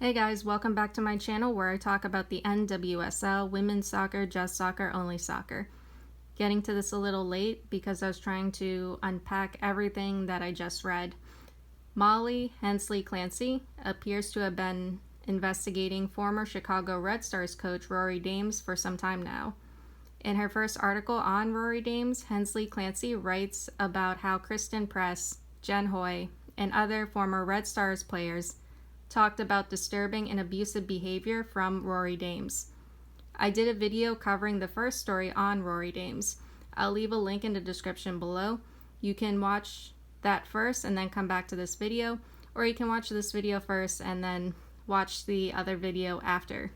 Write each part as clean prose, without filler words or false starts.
Hey guys, welcome back to my channel where I talk about the NWSL, women's soccer, just soccer, only soccer. Getting to this a little late because I was trying to unpack everything that I just read. Molly Hensley-clancy appears to have been investigating former Chicago Red Stars coach Rory Dames for some time now. In her first article on Rory Dames, Hensley-clancy writes about how Christen, Jen Hoy, and other former Red Stars players talked about disturbing and abusive behavior from Rory Dames. I did a video covering the first story on Rory Dames. I'll leave a link in the description below. You can watch that first and then come back to this video, or you can watch this video first and then watch the other video after.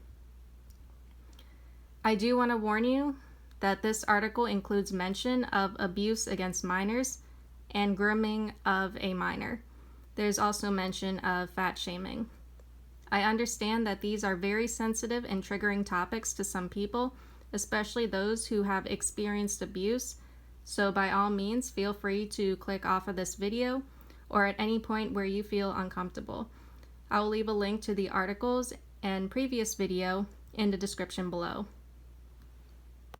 I do want to warn you that this article includes mention of abuse against minors and grooming of a minor. There's also mention of fat shaming. I understand that these are very sensitive and triggering topics to some people, especially those who have experienced abuse, so by all means feel free to click off of this video or at any point where you feel uncomfortable. I will leave a link to the articles and previous video in the description below.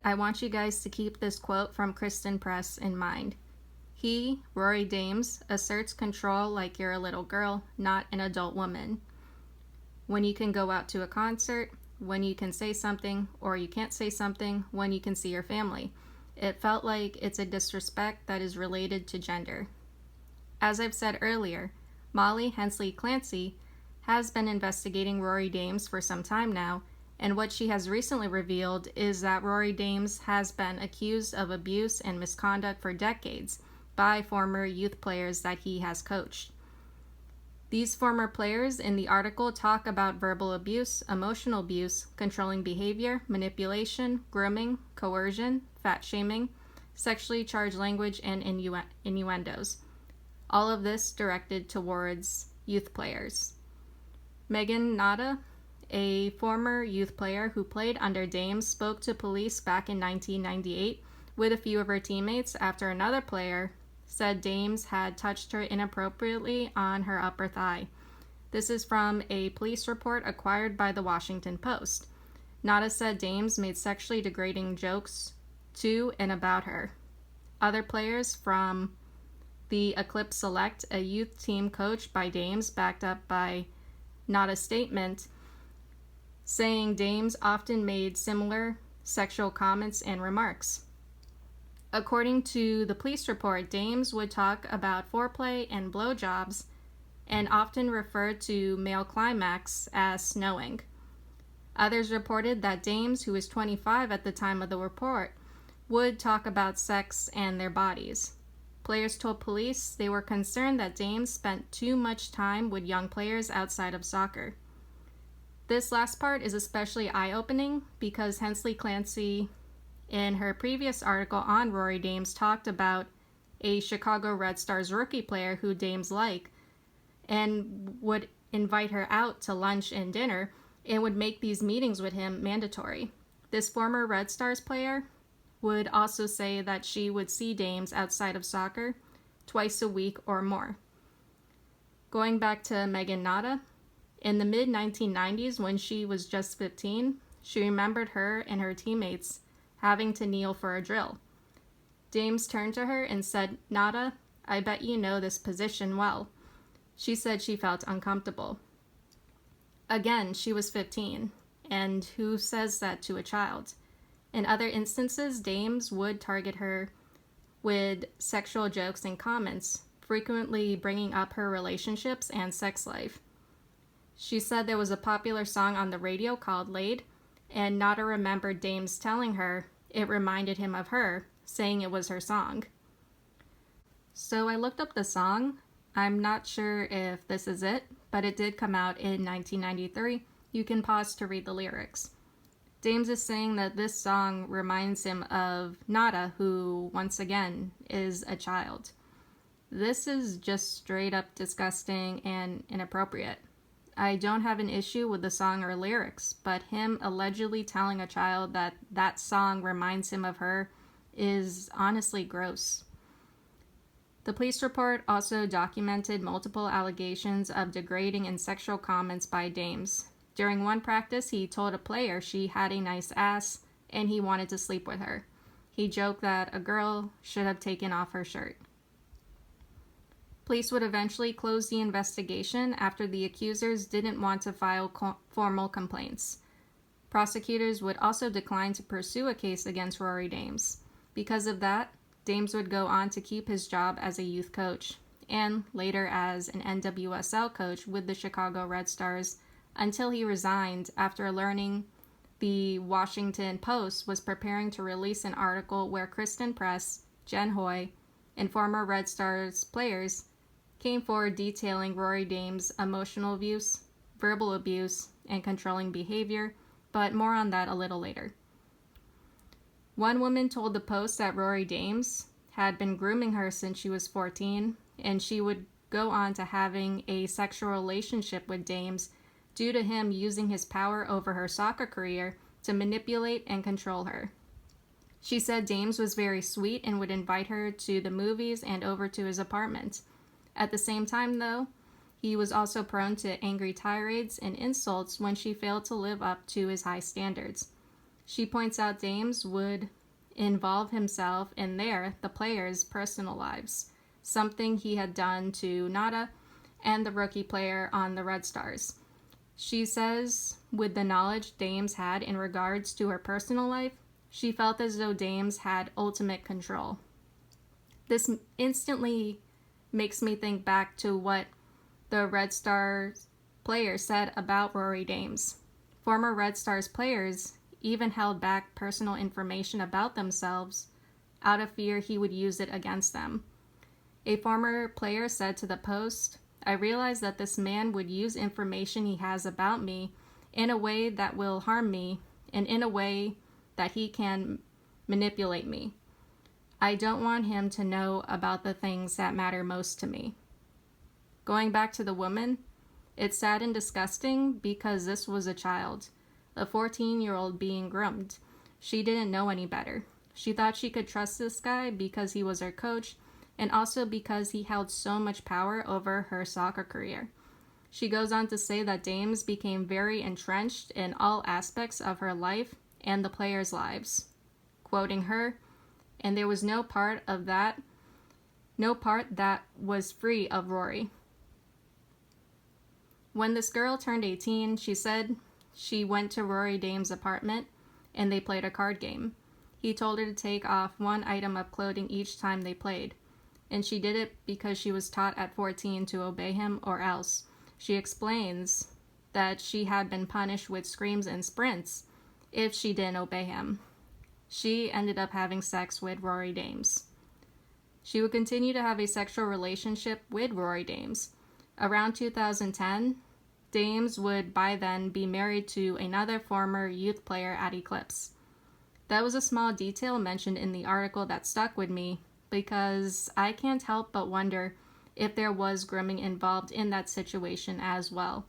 I want you guys to keep this quote from Christen in mind. He, Rory Dames, asserts control like you're a little girl, not an adult woman. When you can go out to a concert, when you can say something, or you can't say something, when you can see your family. It felt like it's a disrespect that is related to gender. As I've said earlier, Molly Hensley-clancy has been investigating Rory Dames for some time now, and what she has recently revealed is that Rory Dames has been accused of abuse and misconduct for decades by former youth players that he has coached. These former players in the article talk about verbal abuse, emotional abuse, controlling behavior, manipulation, grooming, coercion, fat shaming, sexually charged language, and innuendos. All of this directed towards youth players. Megan Nada, a former youth player who played under Dames, spoke to police back in 1998 with a few of her teammates after another player said Dames had touched her inappropriately on her upper thigh. This is from a police report acquired by the Washington Post. Nada said Dames made sexually degrading jokes to and about her. Other players from the Eclipse Select, a youth team coached by Dames, backed up by Nada's statement, saying Dames often made similar sexual comments and remarks. According to the police report, Dames would talk about foreplay and blowjobs and often referred to male climax as snowing. Others reported that Dames, who was 25 at the time of the report, would talk about sex and their bodies. Players told police they were concerned that Dames spent too much time with young players outside of soccer. This last part is especially eye-opening because Hensley-clancy in her previous article on Rory Dames talked about a Chicago Red Stars rookie player who Dames liked and would invite her out to lunch and dinner and would make these meetings with him mandatory. This former Red Stars player would also say that she would see Dames outside of soccer twice a week or more. Going back to Megan Nada, in the mid-1990s when she was just 15, she remembered her and her teammates having to kneel for a drill. Dames turned to her and said, "Nada, I bet you know this position well." She said she felt uncomfortable. Again, she was 15, and who says that to a child? In other instances, Dames would target her with sexual jokes and comments, frequently bringing up her relationships and sex life. She said there was a popular song on the radio called Laid, and Nada remembered Dames telling her it reminded him of her, saying it was her song. So I looked up the song. I'm not sure if this is it, but it did come out in 1993. You can pause to read the lyrics. Dames is saying that this song reminds him of Nada, who, once again, is a child. This is just straight up disgusting and inappropriate. I don't have an issue with the song or lyrics, but him allegedly telling a child that that song reminds him of her is honestly gross. The police report also documented multiple allegations of degrading and sexual comments by Dames. During one practice, he told a player she had a nice ass and he wanted to sleep with her. He joked that a girl should have taken off her shirt. Police would eventually close the investigation after the accusers didn't want to file formal complaints. Prosecutors would also decline to pursue a case against Rory Dames. Because of that, Dames would go on to keep his job as a youth coach, and later as an NWSL coach with the Chicago Red Stars, until he resigned after learning the Washington Post was preparing to release an article where Christen Press, Jen Hoy, and former Red Stars players came forward detailing Rory Dames' emotional abuse, verbal abuse, and controlling behavior, but more on that a little later. One woman told the Post that Rory Dames had been grooming her since she was 14, and she would go on to having a sexual relationship with Dames due to him using his power over her soccer career to manipulate and control her. She said Dames was very sweet and would invite her to the movies and over to his apartment. At the same time, though, he was also prone to angry tirades and insults when she failed to live up to his high standards. She points out Dames would involve himself in the players' personal lives, something he had done to Nada and the rookie player on the Red Stars. She says, with the knowledge Dames had in regards to her personal life, she felt as though Dames had ultimate control. This instantly makes me think back to what the Red Stars players said about Rory Dames. Former Red Stars players even held back personal information about themselves out of fear he would use it against them. A former player said to the Post, "I realize that this man would use information he has about me in a way that will harm me and in a way that he can manipulate me. I don't want him to know about the things that matter most to me." Going back to the woman, it's sad and disgusting because this was a child, a 14-year-old being groomed. She didn't know any better. She thought she could trust this guy because he was her coach and also because he held so much power over her soccer career. She goes on to say that Dames became very entrenched in all aspects of her life and the players' lives. Quoting her, "And there was no part that was free of Rory." When this girl turned 18, she said she went to Rory Dames' apartment and they played a card game. He told her to take off one item of clothing each time they played, and she did it because she was taught at 14 to obey him or else. She explains that she had been punished with screams and sprints if she didn't obey him. She ended up having sex with Rory Dames. She would continue to have a sexual relationship with Rory Dames. Around 2010, Dames would by then be married to another former youth player at Eclipse. That was a small detail mentioned in the article that stuck with me because I can't help but wonder if there was grooming involved in that situation as well.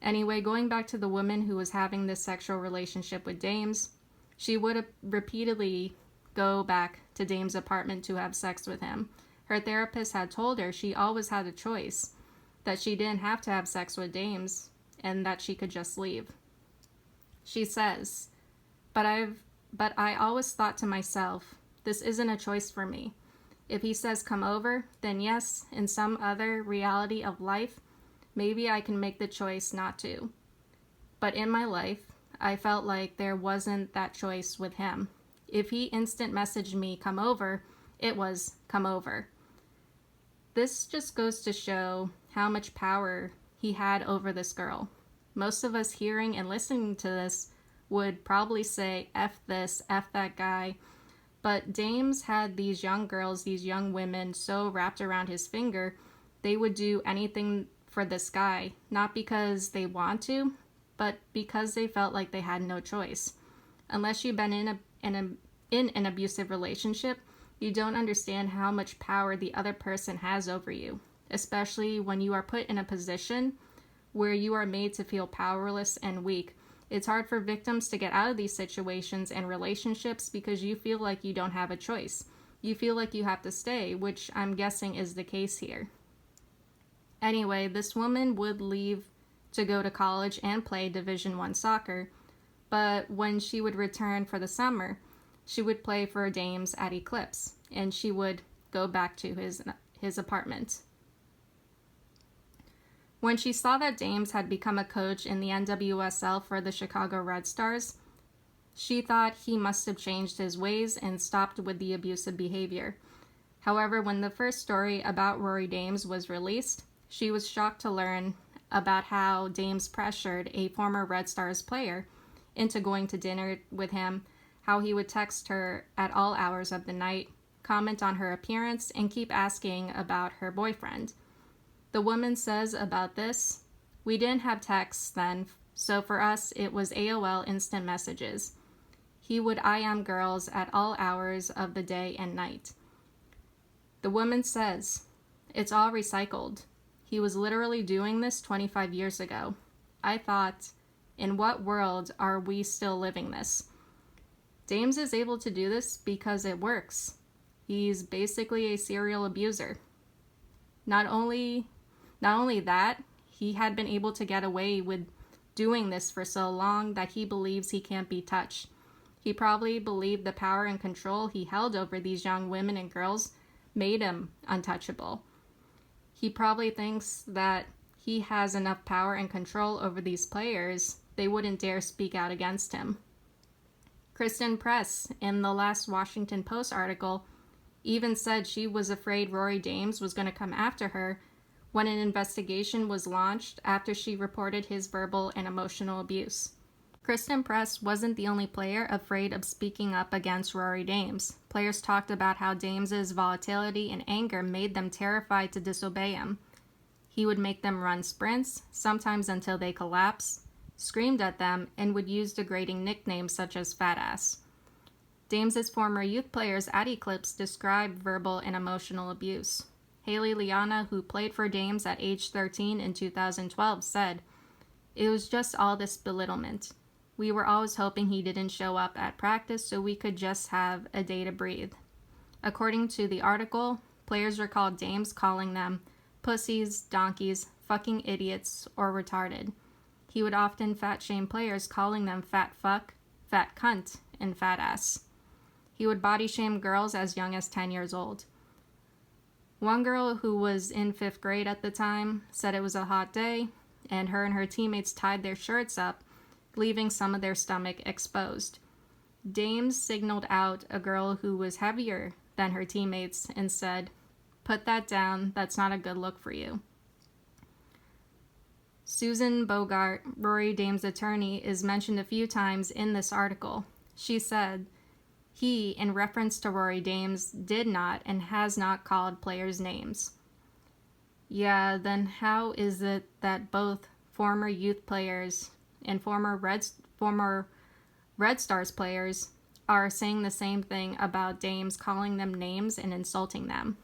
Anyway, going back to the woman who was having this sexual relationship with Dames, she would repeatedly go back to Dames' apartment to have sex with him. Her therapist had told her she always had a choice, that she didn't have to have sex with Dames and that she could just leave. She says, but I always thought to myself, this isn't a choice for me. If he says come over, then yes, in some other reality of life, maybe I can make the choice not to. But in my life, I felt like there wasn't that choice with him. If he instant messaged me come over, it was come over. This just goes to show how much power he had over this girl. Most of us hearing and listening to this would probably say, F this, F that guy. But Dames had these young girls, these young women so wrapped around his finger, they would do anything for this guy, not because they want to, but because they felt like they had no choice. Unless you've been in an abusive relationship, you don't understand how much power the other person has over you, especially when you are put in a position where you are made to feel powerless and weak. It's hard for victims to get out of these situations and relationships because you feel like you don't have a choice. you feel like you have to stay, which I'm guessing is the case here. Anyway, this woman would leave to go to college and play Division I soccer, but when she would return for the summer, she would play for Dames at Eclipse, and she would go back to his apartment. When she saw that Dames had become a coach in the NWSL for the Chicago Red Stars, she thought he must have changed his ways and stopped with the abusive behavior. However, when the first story about Rory Dames was released, she was shocked to learn about how Dames pressured a former Red Stars player into going to dinner with him, how he would text her at all hours of the night, comment on her appearance, and keep asking about her boyfriend. The woman says about this, "We didn't have texts then, so for us it was AOL instant messages. He would IM girls at all hours of the day and night." The woman says, "It's all recycled. He was literally doing this 25 years ago. I thought, in what world are we still living this?" Dames is able to do this because it works. He's basically a serial abuser. Not only that, he had been able to get away with doing this for so long that he believes he can't be touched. He probably believed the power and control he held over these young women and girls made him untouchable. He probably thinks that he has enough power and control over these players, they wouldn't dare speak out against him. Christen Press, in the last Washington Post article, even said she was afraid Rory Dames was going to come after her when an investigation was launched after she reported his verbal and emotional abuse. Christen Press wasn't the only player afraid of speaking up against Rory Dames. Players talked about how Dames's volatility and anger made them terrified to disobey him. He would make them run sprints, sometimes until they collapsed, screamed at them, and would use degrading nicknames such as fat ass. Dames's former youth players at Eclipse described verbal and emotional abuse. Haley Liana, who played for Dames at age 13 in 2012, said, "It was just all this belittlement. We were always hoping he didn't show up at practice so we could just have a day to breathe." According to the article, players recalled Dames calling them pussies, donkeys, fucking idiots, or retarded. He would often fat shame players, calling them fat fuck, fat cunt, and fat ass. He would body shame girls as young as 10 years old. One girl who was in 5th grade at the time said it was a hot day, and her teammates tied their shirts up, leaving some of their stomach exposed. Dames signaled out a girl who was heavier than her teammates and said, "Put that down, that's not a good look for you." Susan Bogart, Rory Dames' attorney, is mentioned a few times in this article. She said, he, in reference to Rory Dames, did not and has not called players' names. Yeah, then how is it that both former youth players and former Red Stars players are saying the same thing about Dames, calling them names and insulting them?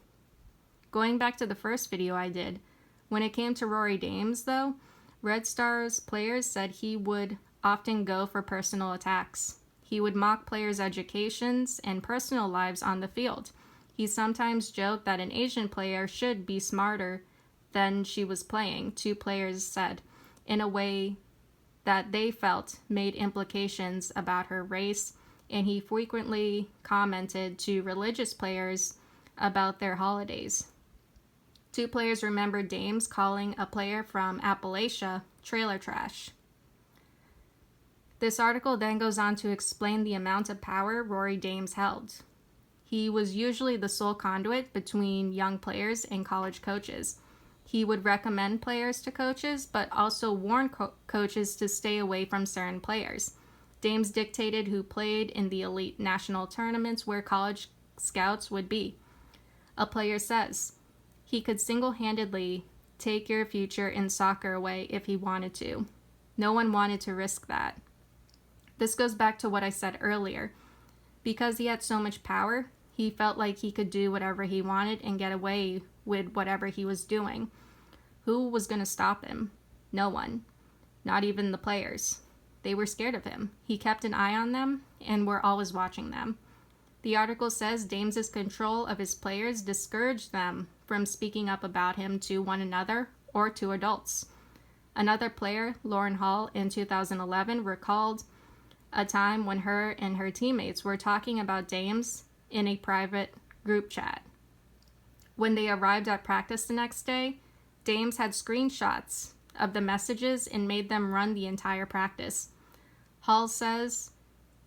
Going back to the first video I did, when it came to Rory Dames, though, Red Stars players said he would often go for personal attacks. He would mock players' educations and personal lives on the field. He sometimes joked that an Asian player should be smarter than she was playing, 2 players said, in a way that they felt made implications about her race, and he frequently commented to religious players about their holidays. 2 players remembered Dames calling a player from Appalachia trailer trash. This article then goes on to explain the amount of power Rory Dames held. He was usually the sole conduit between young players and college coaches. He would recommend players to coaches, but also warn coaches to stay away from certain players. Dames dictated who played in the elite national tournaments where college scouts would be. A player says, he could single-handedly take your future in soccer away if he wanted to. No one wanted to risk that. This goes back to what I said earlier. Because he had so much power, he felt like he could do whatever he wanted and get away with whatever he was doing. Who was going to stop him? No one. Not even the players. They were scared of him. He kept an eye on them and were always watching them. The article says Dames' control of his players discouraged them from speaking up about him to one another or to adults. Another player, Lauren Hall, in 2011 recalled a time when her and her teammates were talking about Dames in a private group chat. When they arrived at practice the next day, Dames had screenshots of the messages and made them run the entire practice. Hall says,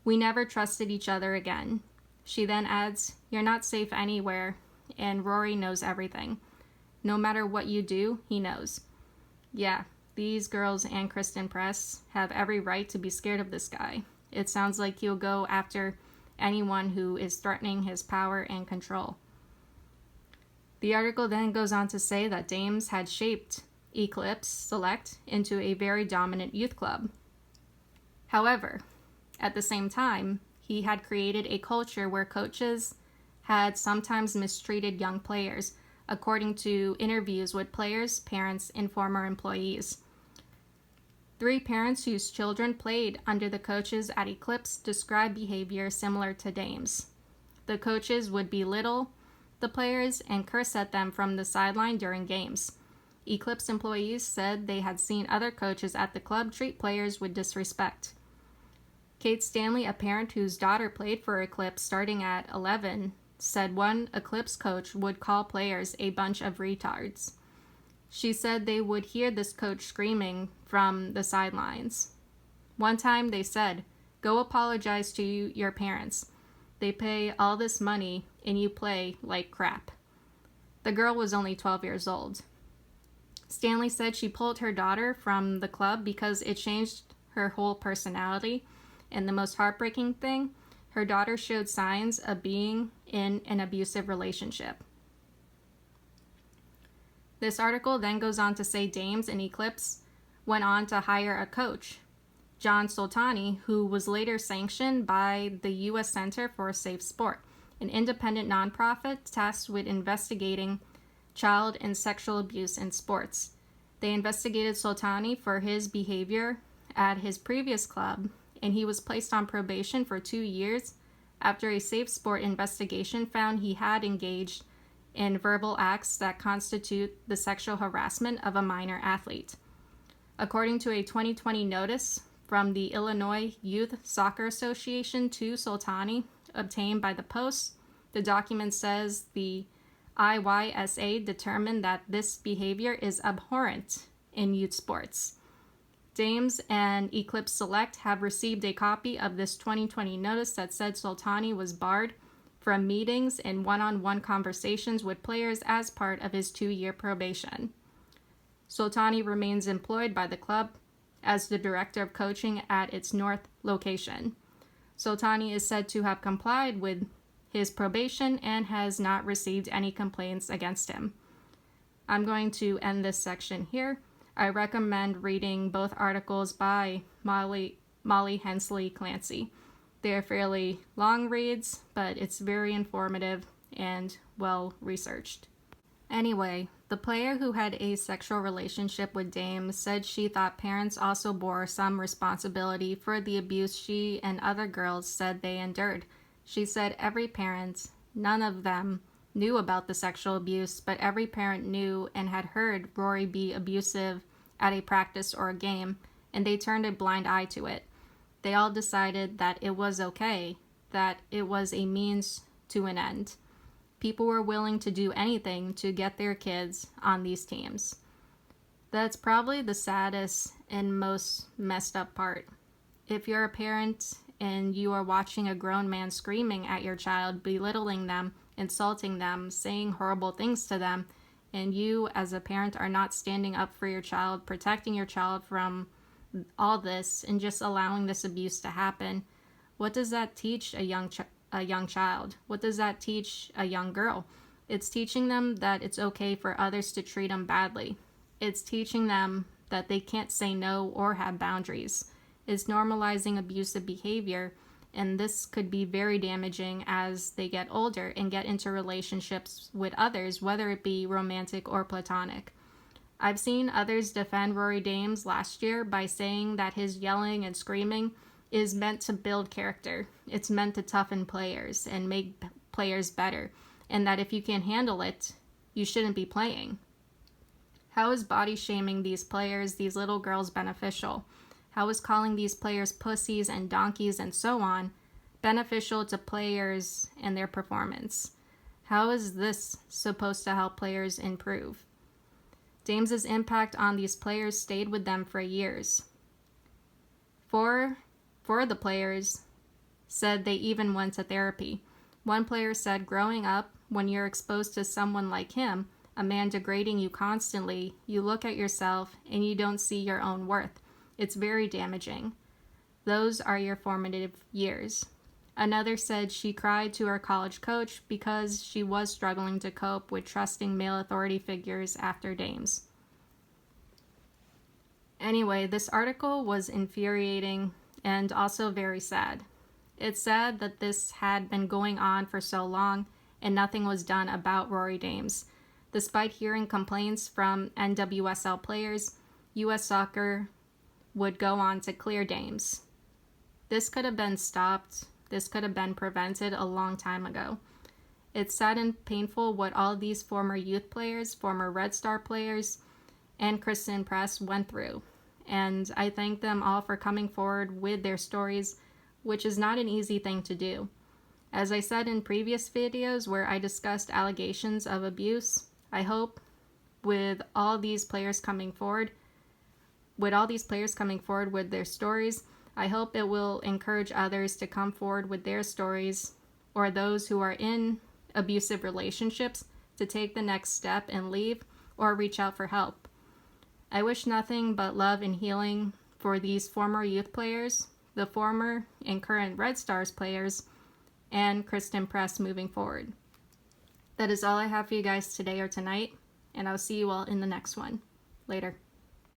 "We never trusted each other again." She then adds, "You're not safe anywhere, and Rory knows everything. No matter what you do, he knows." Yeah, these girls and Christen Press have every right to be scared of this guy. It sounds like he'll go after anyone who is threatening his power and control. The article then goes on to say that Dames had shaped Eclipse Select into a very dominant youth club. However, at the same time, he had created a culture where coaches had sometimes mistreated young players, according to interviews with players, parents, and former employees. 3 parents whose children played under the coaches at Eclipse described behavior similar to Dames. The coaches would belittle the players and curse at them from the sideline during games. Eclipse employees said they had seen other coaches at the club treat players with disrespect. Kate Stanley, a parent whose daughter played for Eclipse starting at 11, said one Eclipse coach would call players a bunch of retards. She said they would hear this coach screaming from the sidelines. One time they said, "Go apologize to your parents. They pay all this money and you play like crap." The girl was only 12 years old. Stanley said she pulled her daughter from the club because it changed her whole personality. And the most heartbreaking thing, her daughter showed signs of being in an abusive relationship. This article then goes on to say Dames and Eclipse went on to hire a coach, John Soltani, who was later sanctioned by the U.S. Center for Safe Sport, an independent nonprofit tasked with investigating child and sexual abuse in sports. They investigated Soltani for his behavior at his previous club, and he was placed on probation for 2 years after a Safe Sport investigation found he had engaged in verbal acts that constitute the sexual harassment of a minor athlete. According to a 2020 notice from the Illinois Youth Soccer Association to Soltani, obtained by the Post, the document says the IYSA determined that this behavior is abhorrent in youth sports. Dames and Eclipse Select have received a copy of this 2020 notice that said Soltani was barred from meetings and one-on-one conversations with players as part of his 2-year probation. Soltani remains employed by the club as the director of coaching at its North location. Soltani is said to have complied with his probation and has not received any complaints against him. I'm going to end this section here. I recommend reading both articles by Molly Hensley-clancy. They're fairly long reads, but it's very informative and well researched. Anyway, the player who had a sexual relationship with Dames said she thought parents also bore some responsibility for the abuse she and other girls said they endured. She said every parent, none of them, knew about the sexual abuse, but every parent knew and had heard Rory be abusive at a practice or a game, and they turned a blind eye to it. They all decided that it was okay, that it was a means to an end. People were willing to do anything to get their kids on these teams. That's probably the saddest and most messed up part. If you're a parent and you are watching a grown man screaming at your child, belittling them, insulting them, saying horrible things to them, and you as a parent are not standing up for your child, protecting your child from all this and just allowing this abuse to happen, what does that teach a young child? What does that teach a young girl? It's teaching them that it's okay for others to treat them badly. It's teaching them that they can't say no or have boundaries. It's normalizing abusive behavior, and this could be very damaging as they get older and get into relationships with others, whether it be romantic or platonic. I've seen others defend Rory Dames last year by saying that his yelling and screaming is meant to build character. It's meant to toughen players and make players better, and that if you can't handle it, you shouldn't be playing. How is body shaming these players, these little girls, beneficial? How is calling these players pussies and donkeys and so on beneficial to players and their performance? How is this supposed to help players improve? Dames's impact on these players stayed with them for years. Four of the players said they even went to therapy. One player said, growing up, when you're exposed to someone like him, a man degrading you constantly, you look at yourself and you don't see your own worth. It's very damaging. Those are your formative years. Another said she cried to her college coach because she was struggling to cope with trusting male authority figures after Dames. Anyway, this article was infuriating and also very sad. It's sad that this had been going on for so long and nothing was done about Rory Dames. Despite hearing complaints from NWSL players, U.S. Soccer would go on to clear Dames. This could have been stopped. This could have been prevented a long time ago. It's sad and painful what all these former youth players, former Red Star players, and Christen Press went through. And I thank them all for coming forward with their stories, which is not an easy thing to do. As I said in previous videos where I discussed allegations of abuse, I hope with all these players coming forward with their stories, I hope it will encourage others to come forward with their stories, or those who are in abusive relationships to take the next step and leave or reach out for help. I wish nothing but love and healing for these former youth players, the former and current Red Stars players, and Christen Press moving forward. That is all I have for you guys today or tonight, and I'll see you all in the next one. Later.